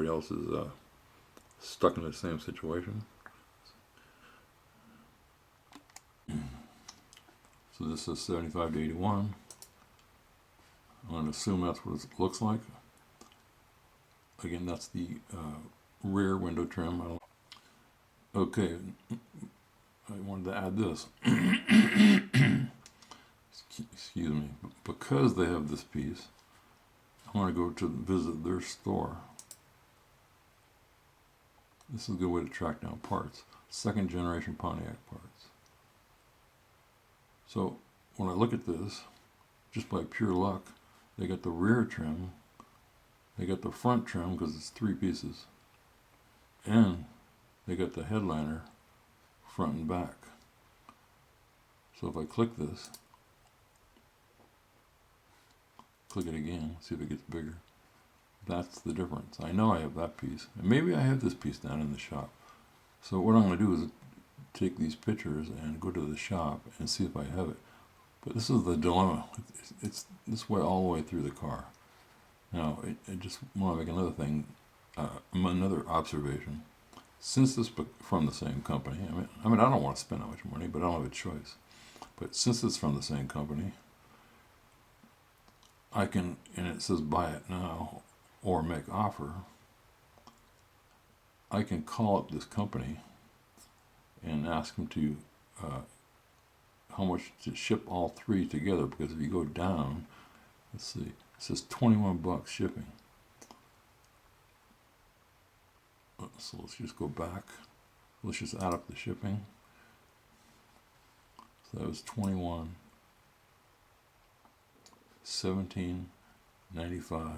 everybody else is stuck in the same situation. So this is 75 to 81. I'm going to assume that's what it looks like. Again, that's the rear window trim. Okay, I wanted to add this. Excuse me. Because they have this piece, I want to go to visit their store. This is a good way to track down parts. Second generation Pontiac parts. So when I look at this, just by pure luck, they got the rear trim, they got the front trim because it's 3 pieces, and they got the headliner front and back. So if I click this, click it again, see if it gets bigger. That's the difference. I know I have that piece, and maybe I have this piece down in the shop. So what I'm going to do is take these pictures and go to the shop and see if I have it. But this is the dilemma. It's this way all the way through the car. Now, I just want to make another thing, another observation. Since this from the same company, I mean, I don't want to spend that much money, but I don't have a choice. But since it's from the same company, I can, and it says buy it now or make offer, I can call up this company and ask them to how much to ship all 3 together, because if you go down, let's see, it says 21 bucks shipping. So let's just go back. Let's just add up the shipping. So that was 21, 17.95.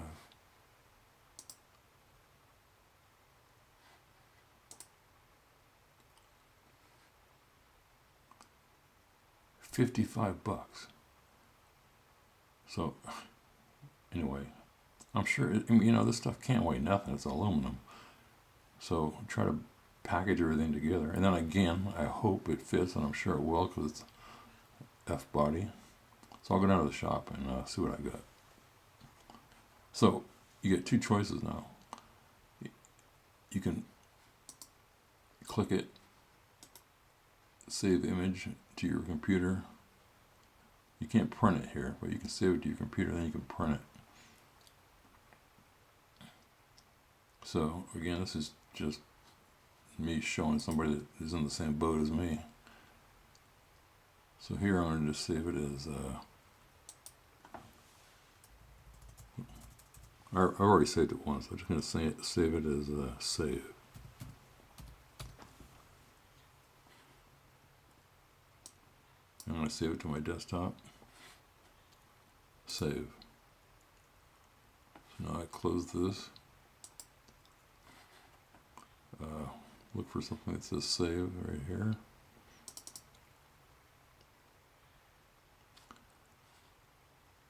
$55. So anyway, I'm sure this stuff can't weigh nothing. It's aluminum. So try to package everything together, and then again, I hope it fits, and I'm sure it will because it's F body. So I'll go down to the shop and see what I got. So you get 2 choices now. You can click it, save image to your computer. You can't print it here, but you can save it to your computer, then you can print it. So again, this is just me showing somebody that is in the same boat as me. So here I'm going to just save it as I've already saved it once. I'm just going to save it as save. I'm going to save it to my desktop. Save. So now I close this. Look for something that says save right here.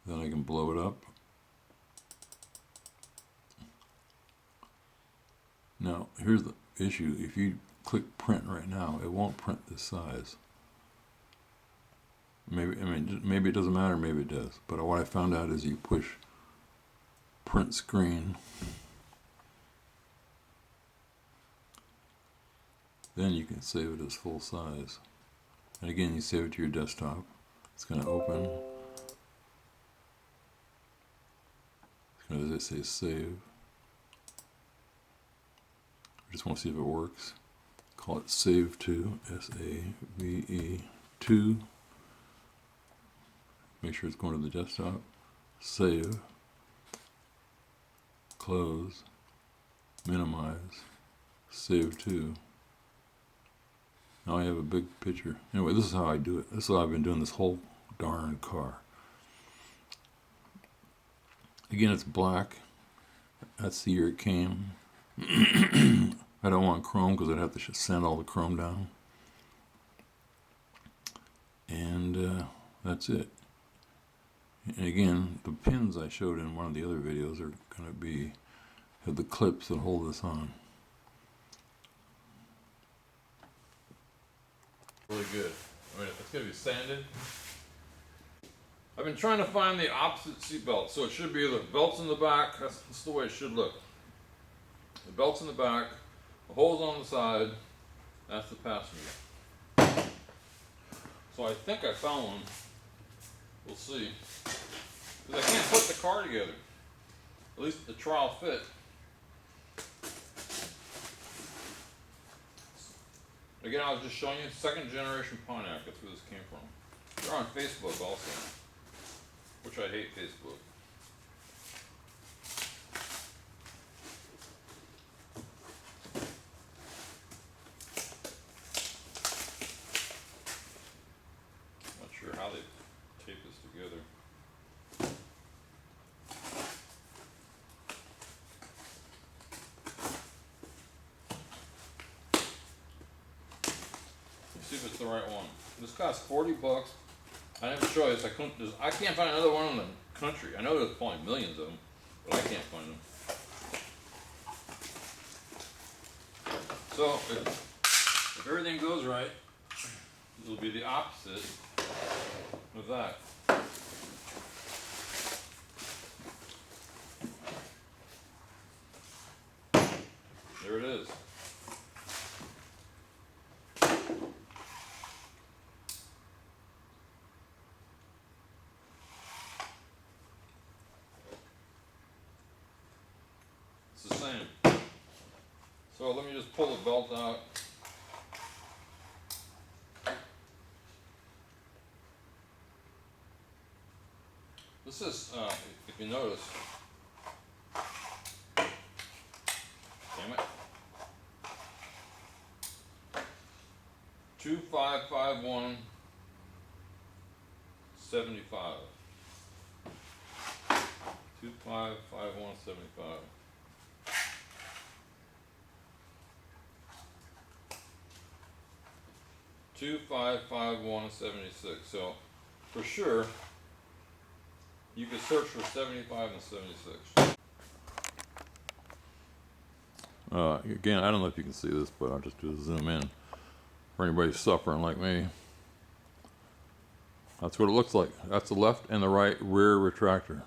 Then I can blow it up. Now, here's the issue. If you click print right now, it won't print this size. Maybe it doesn't matter, maybe it does. But what I found out is you push print screen, then you can save it as full size. And again, you save it to your desktop. It's going to open. It's going to say save. I just want to see if it works. Call it save to, S-A-V-E 2. Make sure it's going to the desktop. Save. Close. Minimize. Save to. Now I have a big picture. Anyway, this is how I do it. This is how I've been doing this whole darn car. Again, it's black. That's the year it came. I don't want chrome because I'd have to sand all the chrome down. And that's it. And again, the pins I showed in one of the other videos are going to have the clips that hold this on. Really good. I mean, it's going to be sanded. I've been trying to find the opposite seat belt, so it should be the belts in the back. That's the way it should look. The belt's in the back, the hole's on the side, that's the passenger. So I think I found one. We'll see. Because I can't put the car together. At least the trial fit. Again, I was just showing you second generation Pontiac. That's where this came from. They're on Facebook also, which I hate Facebook. Not sure how they tape this together. Let's see if it's the right one. This cost $40. I have a choice. I can't find another one in the country. I know there's probably millions of them, but I can't find them. So if everything goes right, it'll be the opposite of that. There it is. It's the same. So let me just pull the belt out. This is, if you notice, damn it, 2551 75. 2551 75. $2551.76. So for sure you could search for 75 and 76. Again, I don't know if you can see this, but I'll just do a zoom in for anybody suffering like me. That's what it looks like. That's the left and the right rear retractor.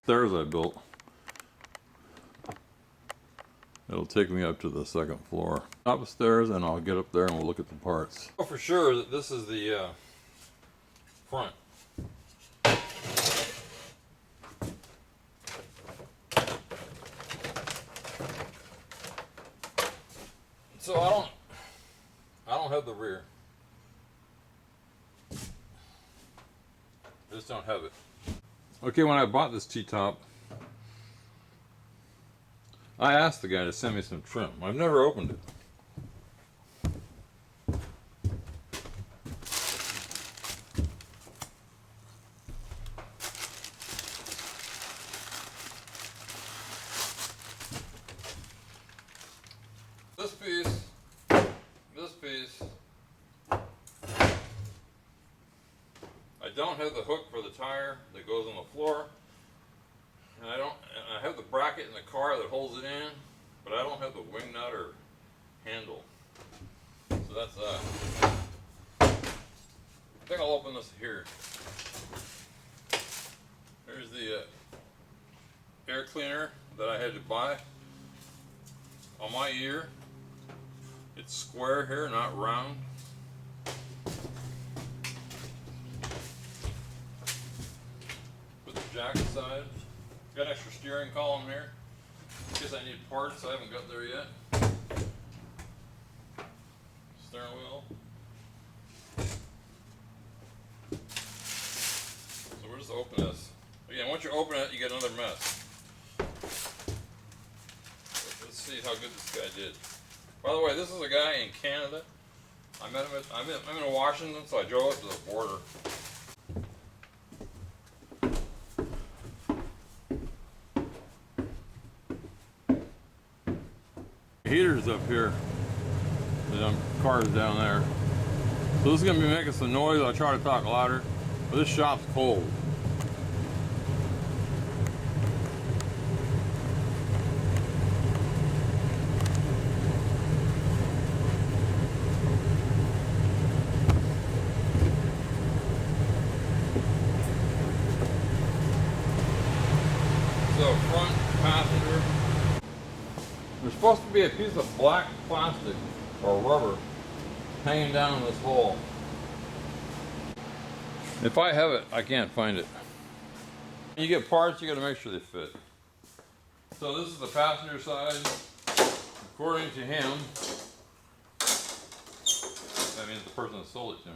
Stairs I built. It'll take me up to the second floor. Top of stairs, and I'll get up there and we'll look at the parts. Oh, for sure that this is the front. So I don't have the rear. I just don't have it. Okay, when I bought this T-top, I asked the guy to send me some trim. I've never opened it. This piece, I don't have the hook for the tire that goes on the floor. And I have the bracket in the car that holds it in, but I don't have the wing nut or handle. So that's that. I think I'll open this here. Here's the air cleaner that I had to buy. On my ear, it's square here, not round. With the jacket side. Got an extra steering column here. Guess I need parts, I haven't got there yet. Steering wheel. So we'll just open this. Again, once you open it, you get another mess. Let's see how good this guy did. By the way, this is a guy in Canada. I met him I'm in Washington, so I drove up to the border. Heaters up here. The car's down there. So this is going to be making some noise. I'll try to talk louder. But this shop's cold. So front passenger. There's supposed to be a piece of black plastic or rubber hanging down in this hole. If I have it, I can't find it. When you get parts, you gotta make sure they fit. So this is the passenger side. According to him, that means the person that sold it to me.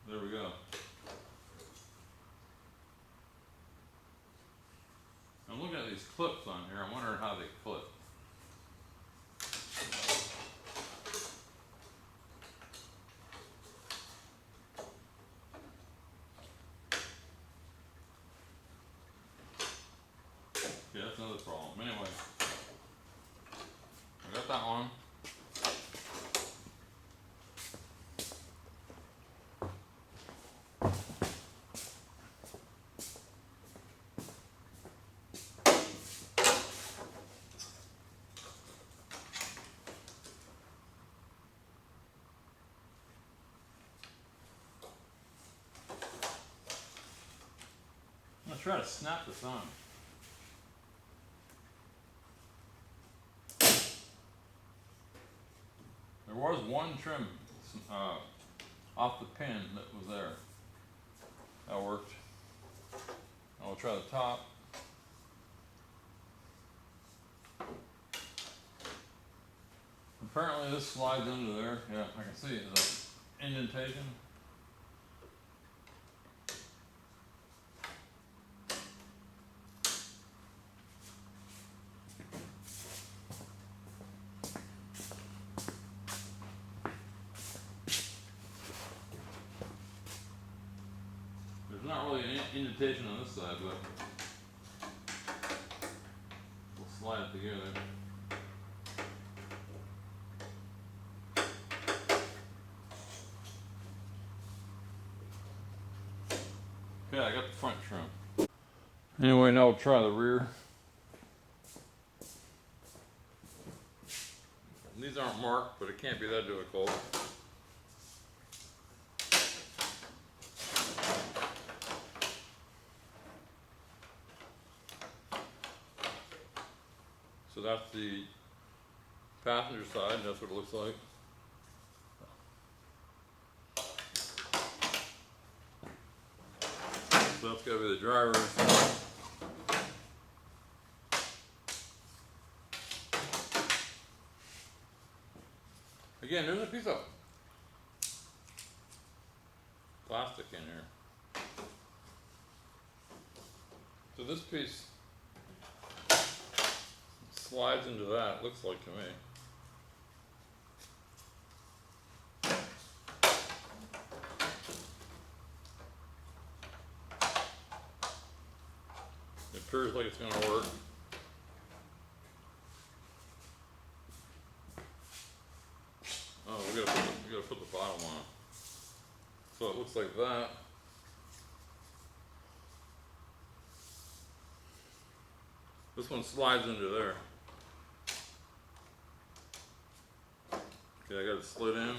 There we go. I'm looking at these clips on here. I'm wondering how they clip. Yeah, that's another problem. Anyway, I got that one. I'm gonna try to snap this on. There was one trim off the pin that was there. That worked. I'll try the top. Apparently this slides into there. Yeah, I can see it. There's an indentation. There's not really an indentation on this side, but we'll slide it together. Okay, I got the front trim. Anyway, now we'll try the rear. These aren't marked, but it can't be that difficult. So that's the passenger side, that's what it looks like. So that's gotta be the driver's. Again, there's a piece of plastic in here. So this piece slides into that, looks like to me. It appears like it's gonna work. Oh, we gotta put the bottom on. So it looks like that. This one slides into there. Okay, I got it slid in.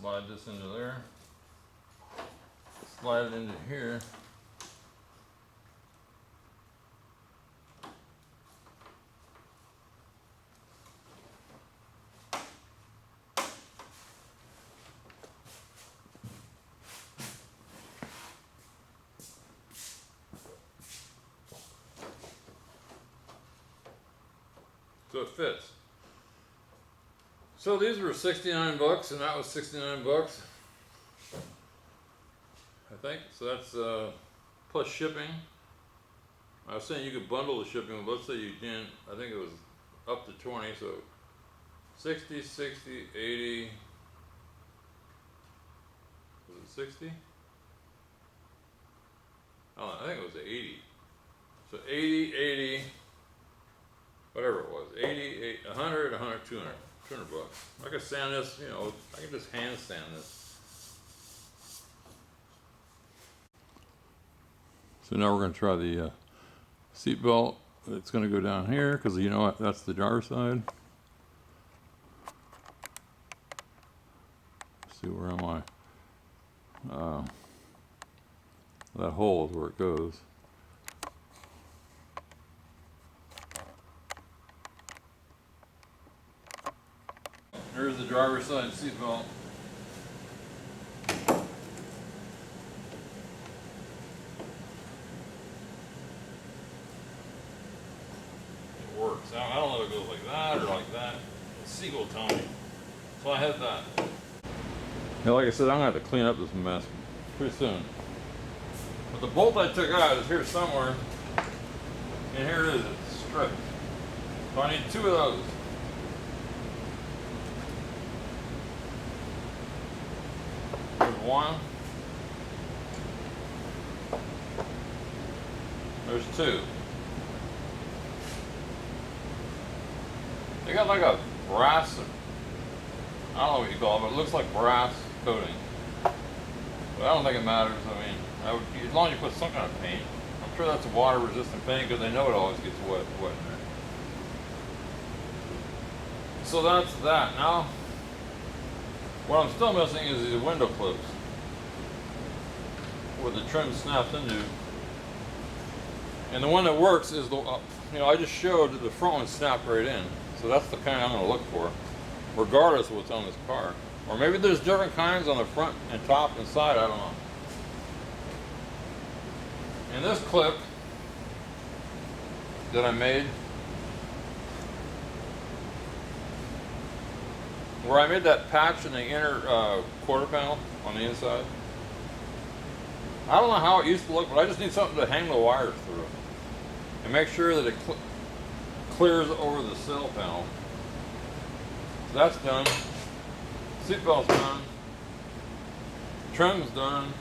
Slide this into there. Slide it into here. So it fits. So these were 69 bucks and that was 69 bucks. I think. So that's plus shipping. I was saying you could bundle the shipping, but let's say you didn't. I think it was up to 20, so 60, 60, 80. Was it 60? Oh, I think it was 80. So 80, 80, whatever it was, 80, 100, 100, 200, 200 bucks. I could sand this, you know, I can just hand sand this. So now we're going to try the seat belt. It's going to go down here because you know what, that's the driver's side. Let's see, where am I? That hole is where it goes. There's the driver's side seat belt. It works. I don't know if it goes like that or like that. The seat will tell me. So I had that. Yeah, like I said, I'm going to have to clean up this mess pretty soon. But the bolt I took out is here somewhere. And here it is. It's stripped. So I need 2 of those. There's 1. There's 2. They got like a brass, I don't know what you call it, but it looks like brass coating. But I don't think it matters. I mean, as long as you put some kind of paint. I'm sure that's a water resistant paint because they know it always gets wet in there. So that's that. Now, what I'm still missing is these window clips where the trim snaps into. And the one that works is the, you know, I just showed that the front one snapped right in. So that's the kind I'm going to look for, regardless of what's on this car. Or maybe there's different kinds on the front and top and side, I don't know. And this clip that I made, where I made that patch in the inner quarter panel on the inside, I don't know how it used to look, but I just need something to hang the wires through and make sure that it clears over the sill panel. So that's done. Seatbelt's done. Trim's done.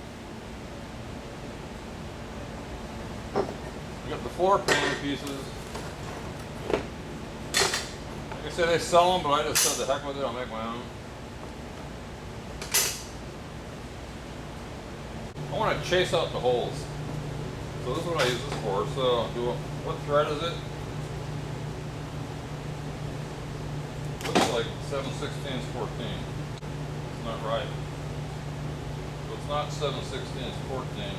I got the floor pan pieces. Like I said, they sell them, but I just said the heck with it, I'll make my own. I want to chase out the holes. So this is what I use this for. So what thread is it? Looks like 7/16 14. It's not right. So it's not 7/16 14.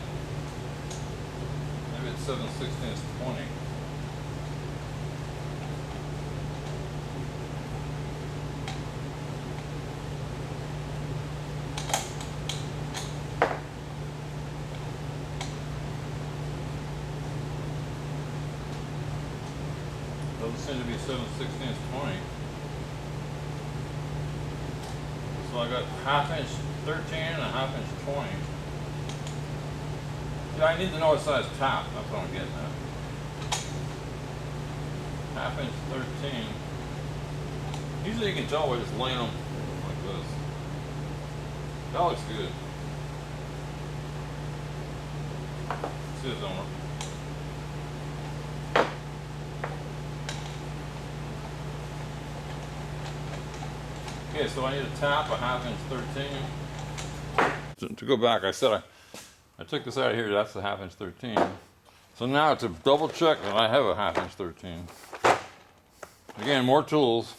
Maybe it's 7/16 20. Doesn't seem to be 7/16 20. So I got 1/2 inch 13 and a 1/2 inch 20. Yeah, I need to know what size tap. That's what I'm getting at. 1/2 inch 13. Usually you can tell by just laying them like this. That looks good. See if it don't work. Okay, so I need a tap, a 1/2 inch 13. To go back, I said I took this out of here, that's the 1/2 inch 13. So now to double check that I have a 1/2 inch 13. Again, more tools.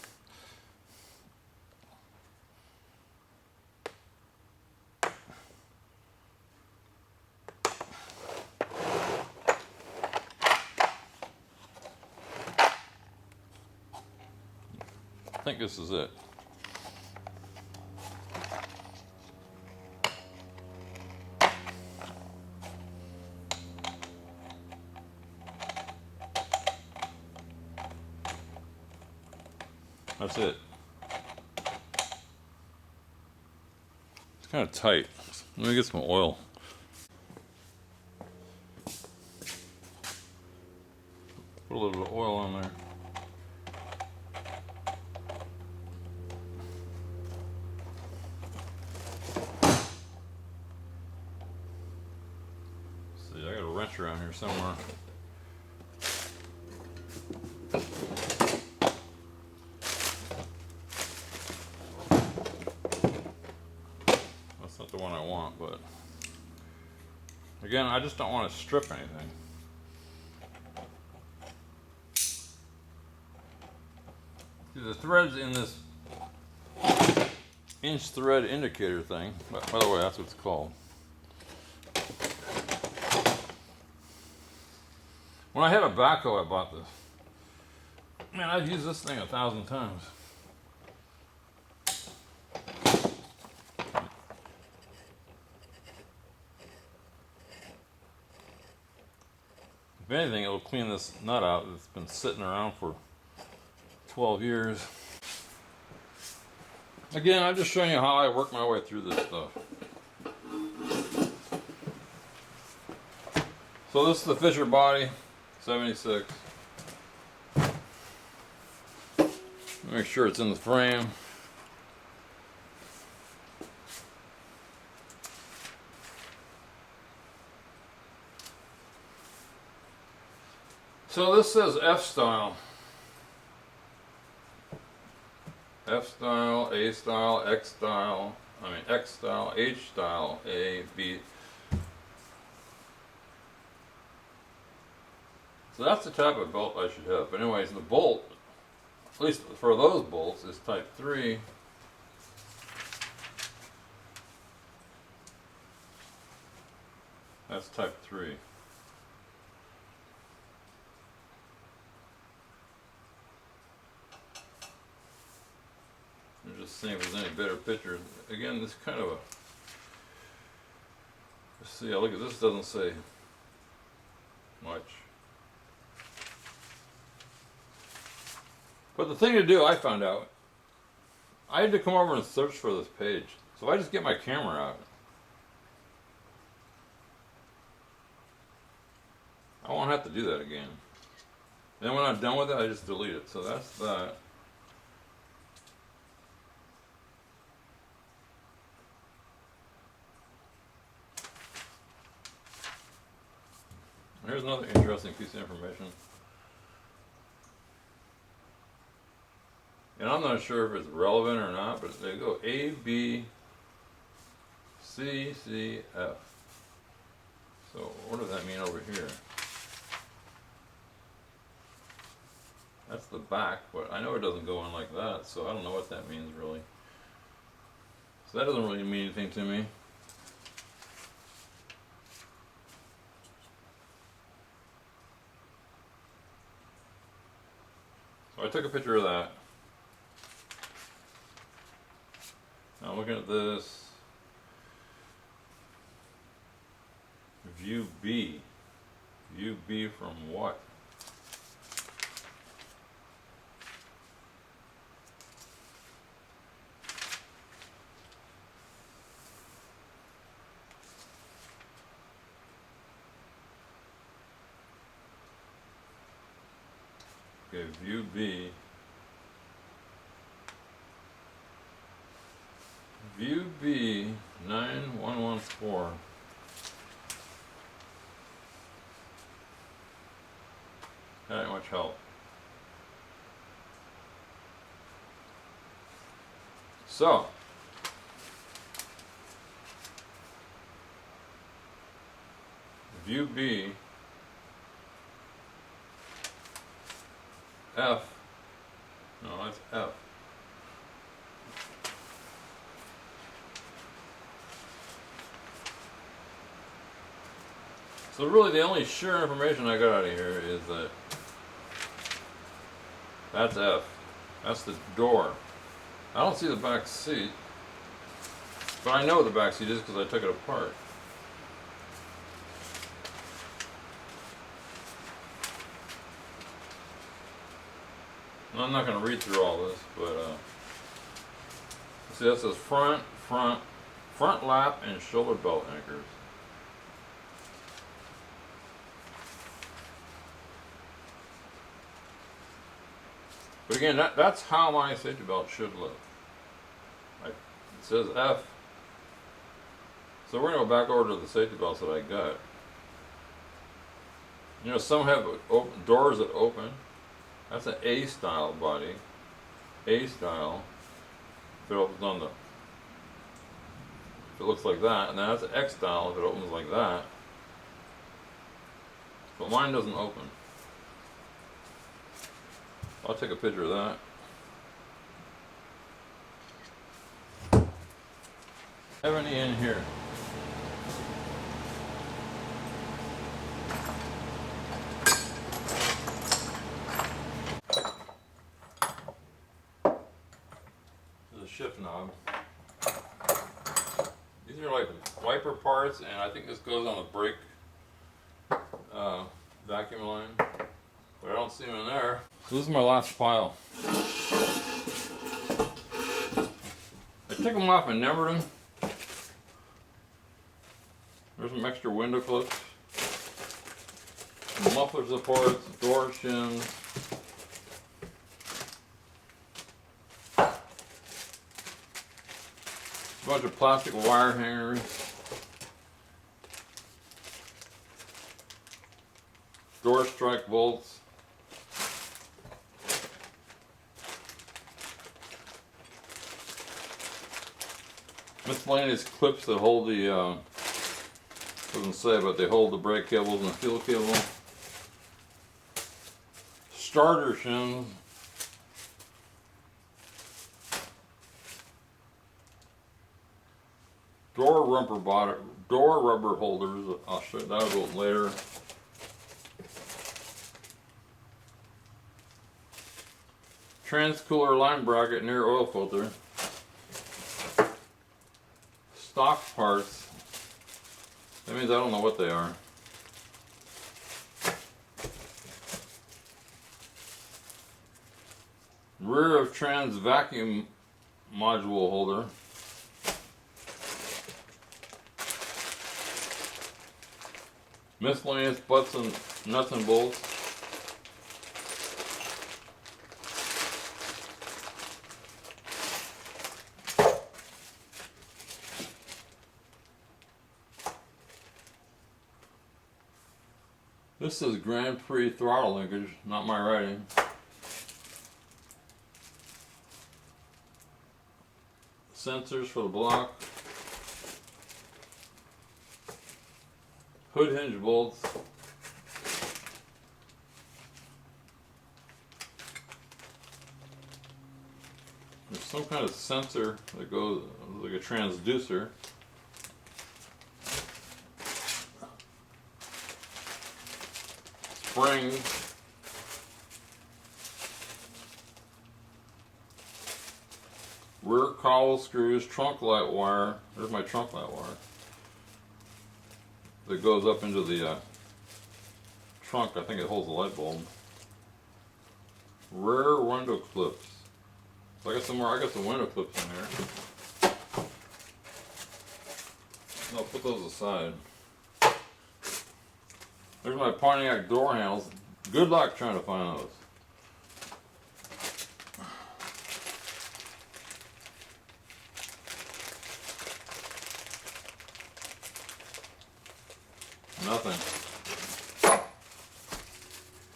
I think this is it. That's it. It's kind of tight. Let me get some oil. Put a little bit of oil on there. See, I got a wrench match around here somewhere. That's not the one I want, but again, I just don't want to strip anything. See, the threads in this inch thread indicator thing, by the way, that's what it's called. When I had a backhoe, I bought this. Man, I've used this thing 1,000 times. If anything, it'll clean this nut out. It's been sitting around for 12 years. Again, I'm just showing you how I work my way through this stuff. So this is the Fisher body, 76. Make sure it's in the frame. So this says F style. F style, A style, X style, X style, H style, A, B. So that's the type of bolt I should have. But anyways, the bolt, at least for those bolts, is type 3. That's type 3. I'm just seeing if there's any better pictures. Again, this kind of a... Let's see, look at this, doesn't say much. But the thing to do, I found out, I had to come over and search for this page. So I just get my camera out. I won't have to do that again. Then when I'm done with it, I just delete it. So that's that. Here's another interesting piece of information. And I'm not sure if it's relevant or not, but they go A, B, C, C, F. So what does that mean over here? That's the back, but I know it doesn't go in like that, so I don't know what that means really. So that doesn't really mean anything to me. So I took a picture of that. Now looking at this, view B. View B from what? Okay, view B. View B 9114. That ain't much help. So, view B F. No, that's F. So really the only sure information I got out of here is that that's F. That's the door. I don't see the back seat, but I know what the back seat is because I took it apart. I'm not going to read through all this, but see that says front lap and shoulder belt anchors. But again, that's how my safety belt should look. It says F. So we're going to go back over to the safety belts that I got. You know, some have open doors that open. That's an A style body. A style. If it opens on the, if it looks like that, and then that's an X style if it opens like that. But mine doesn't open. I'll take a picture of that. Have any in here? There's a shift knob. These are like wiper parts, and I think this goes on the brake vacuum line, but I don't see them in there. So this is my last pile. I took them off and numbered them. There's some extra window clips, some muffler supports, door shins, a bunch of plastic wire hangers, door strike bolts, miscellaneous clips that hold the doesn't say, but they hold the brake cables and the fuel cable. Starter shins. Door rubber holders. I'll show you that a little later. Transcooler line bracket near oil filter. Stock parts. That means I don't know what they are. Rear of trans vacuum module holder. Miscellaneous butts and nuts and bolts. This is Grand Prix throttle linkage, not my writing. Sensors for the block. Hood hinge bolts. There's some kind of sensor that goes like a transducer. Springs. Rear cowl screws, trunk light wire. There's my trunk light wire. That goes up into the trunk. I think it holds the light bulb. Rear window clips. So I got some window clips in here. I'll put those aside. There's my Pontiac door handles. Good luck trying to find those. Nothing.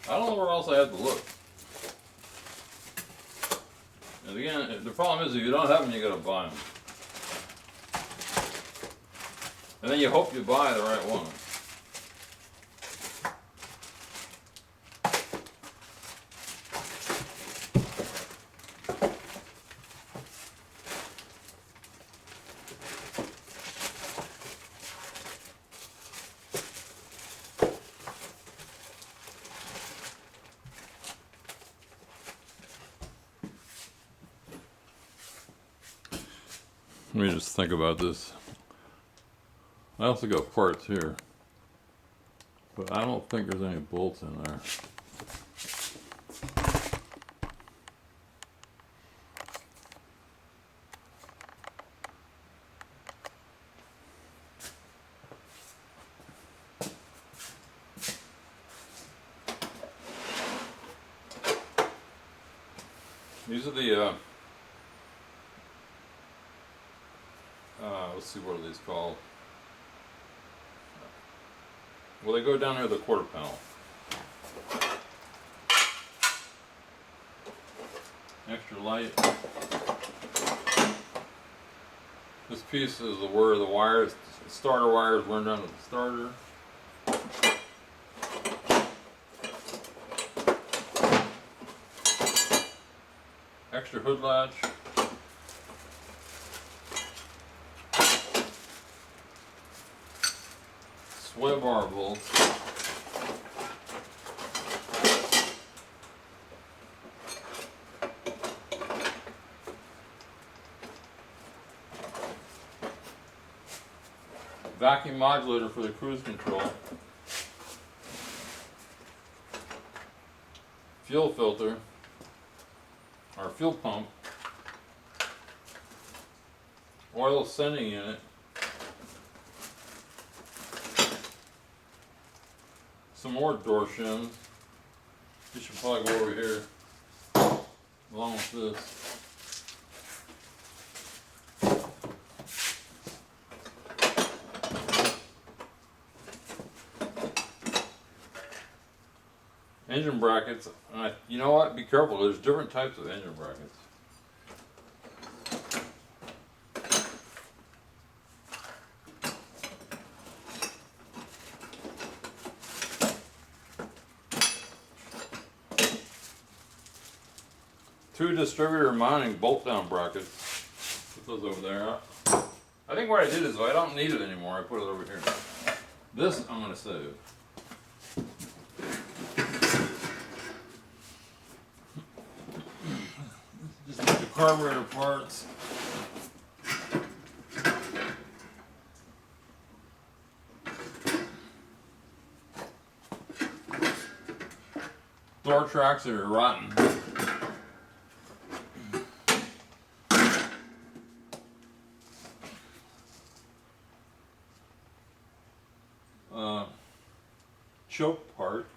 I don't know where else I have to look. And again, the problem is if you don't have them, you gotta buy them. And then you hope you buy the right one. Let me just think about this. I also got parts here, but I don't think there's any bolts in there. These are the let's see, what are these called? Well, they go down there to the quarter panel. extra light. This piece is where the wires, starter wires run down to the starter. Extra hood latch. Sway bar bolts. Vacuum modulator for the cruise control. Fuel filter, or fuel pump. Oil sending unit. Some more door shims. You should probably go over here along with this. Engine brackets. You know what? Be careful. There's different types of engine brackets. Two distributor mounting bolt down brackets. Put those over there. I think what I did is I don't need it anymore. I put it over here. This I'm going to save. Just get the carburetor parts. Door tracks are rotten. Choke part.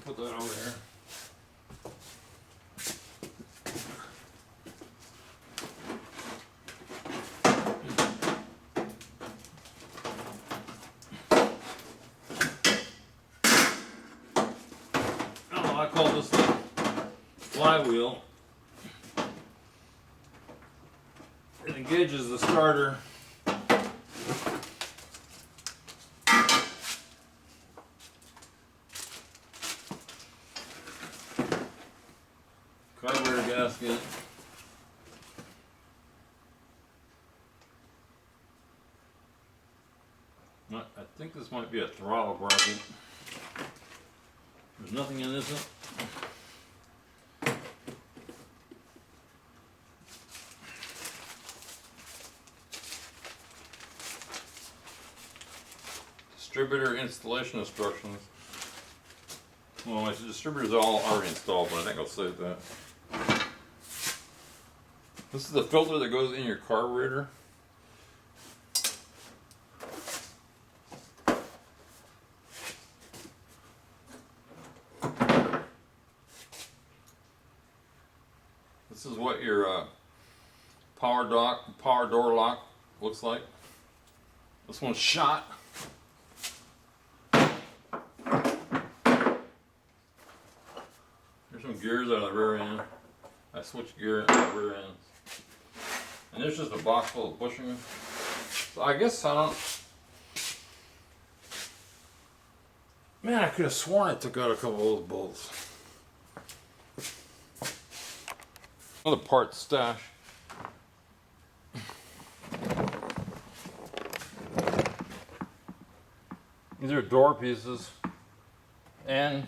Put that over here. I call this the flywheel. It engages the starter. Carburetor gasket. I think this might be a throttle bracket. There's nothing in this one. Distributor installation instructions. Well, my distributor's all already installed, but I think I'll save that. This is the filter that goes in your carburetor. This is what your power door lock looks like. This one's shot. There's some gears out of the rear end. I switched gear out of the rear end. And there's just a box full of bushings. So I guess I don't... Man, I could have sworn I took out a couple of those bolts. Another part stash. These are door pieces. And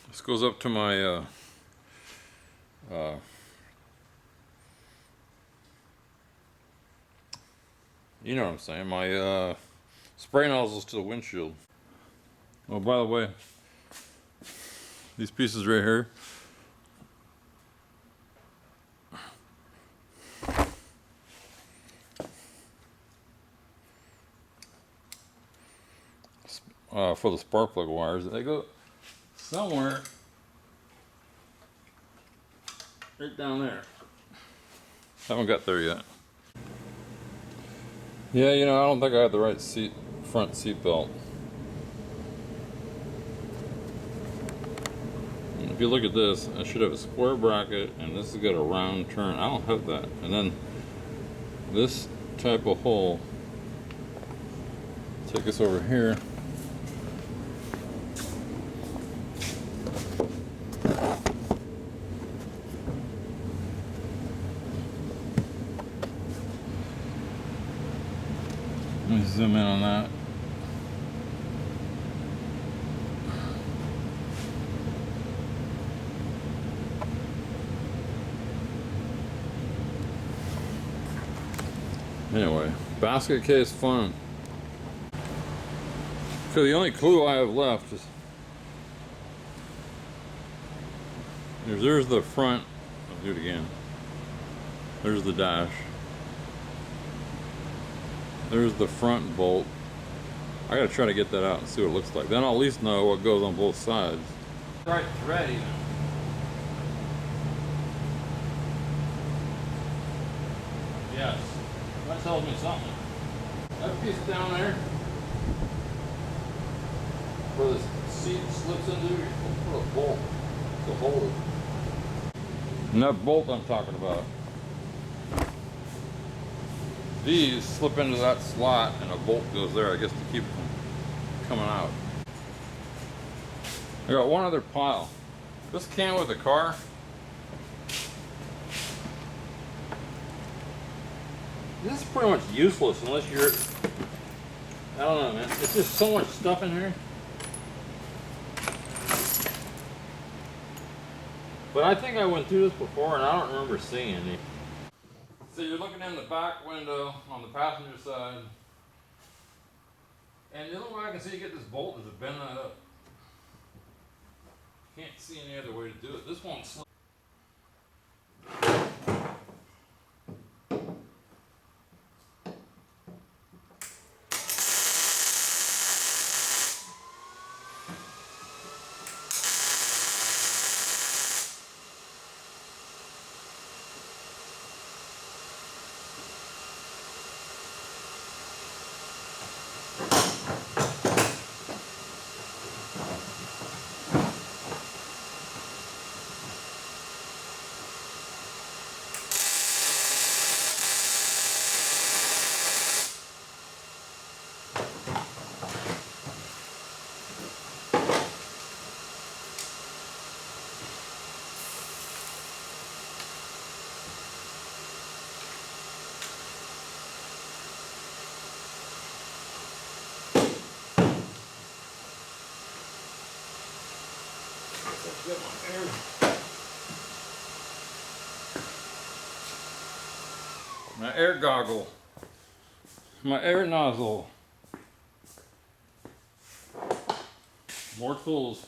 this goes up to my you know what I'm saying, my spray nozzles to the windshield. Oh, by the way, these pieces right here, for the spark plug wires, they go somewhere right down there. Haven't got there yet. Yeah, you know, I don't think I had the right front seat belt. If you look at this, I should have a square bracket, and this has got a round turn. I don't have that. And then this type of hole, take us over here. Let me zoom in on that. Anyway, basket case fun. So the only clue I have left is there's the front. I'll do it again. There's the dash. There's the front bolt. I gotta try to get that out and see what it looks like. Then I'll at least know what goes on both sides. Right thread even. Yes, that tells me something. That piece down there, where the seat slips into, you're supposed to put a bolt to hold. And that bolt I'm talking about, these slip into that slot and a bolt goes there, I guess, to keep it from coming out. I got one other pile. This came with the car. This is pretty much useless unless you're, I don't know, man. It's just so much stuff in here. But I think I went through this before and I don't remember seeing any. So you're looking in the back window on the passenger side. And the only way I can see to get this bolt is to bend that up. Can't see any other way to do it. This won't slip. Get my air goggle, my air nozzle, more tools.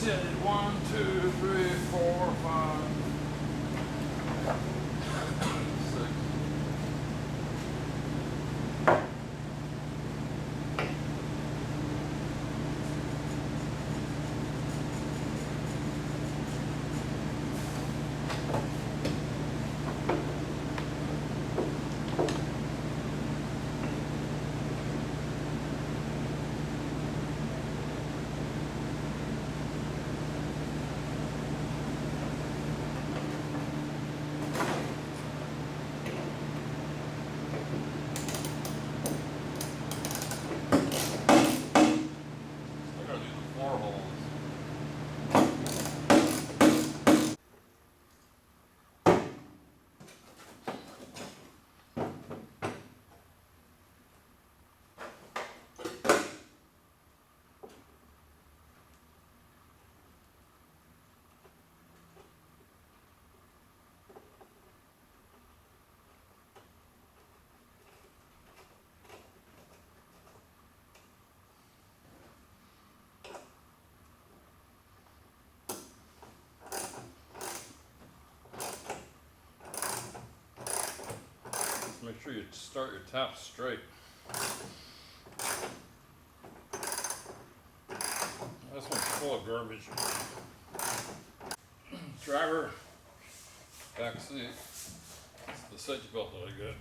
see, I did 1, 2, 3, 4, 5, 6. Make sure you start your tap straight. This one's full of garbage. Driver, back seat. It's the safety belt that I got.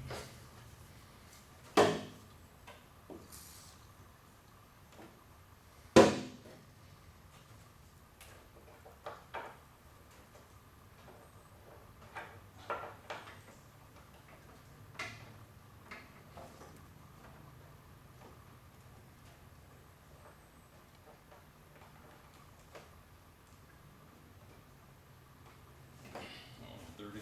Dirty.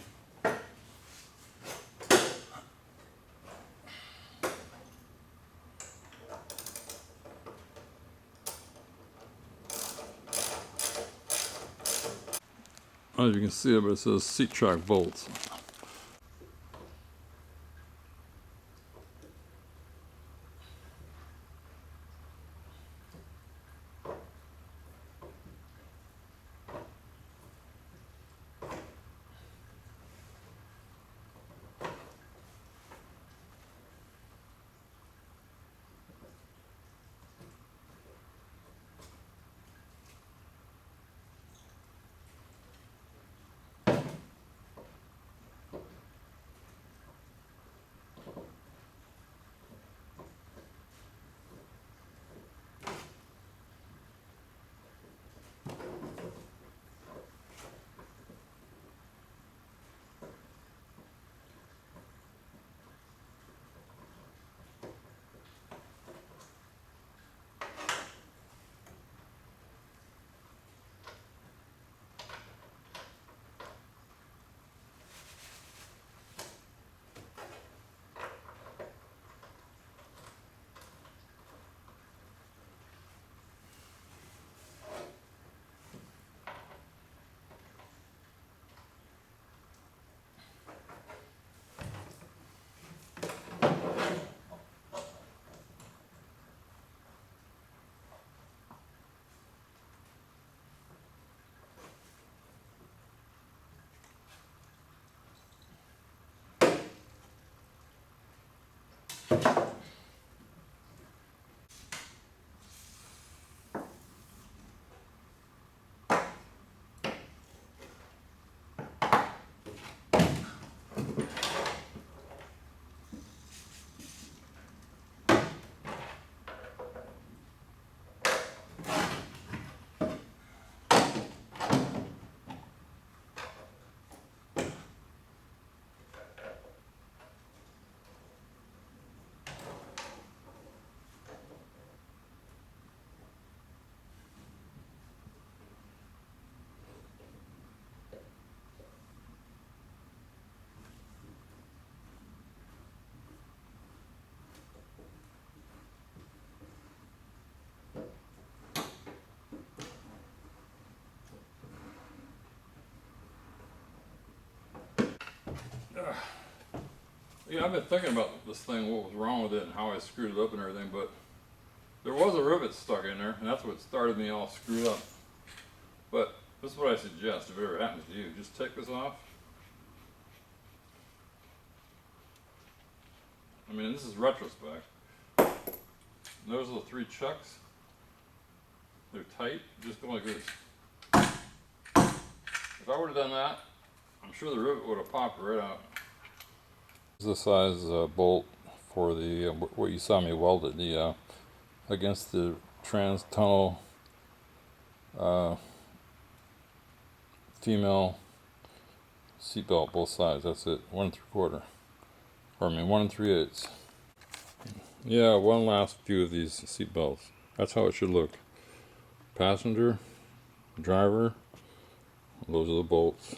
I don't know if you can see it, but it says seat track bolts. Yeah, I've been thinking about this thing, what was wrong with it and how I screwed it up and everything, but there was a rivet stuck in there, and that's what started me all screwed up. But this is what I suggest if it ever happens to you. Just take this off. I mean, this is retrospect. Those are the 3 chucks. They're tight. Just go like this. If I would have done that, I'm sure the rivet would have popped right out. This is the size bolt for the what you saw me welded the against the trans tunnel female seatbelt, both sides. That's it. 1 3/4. Or I mean 1 3/8. Yeah, one last few of these seatbelts. That's how it should look. Passenger, driver. Those are the bolts.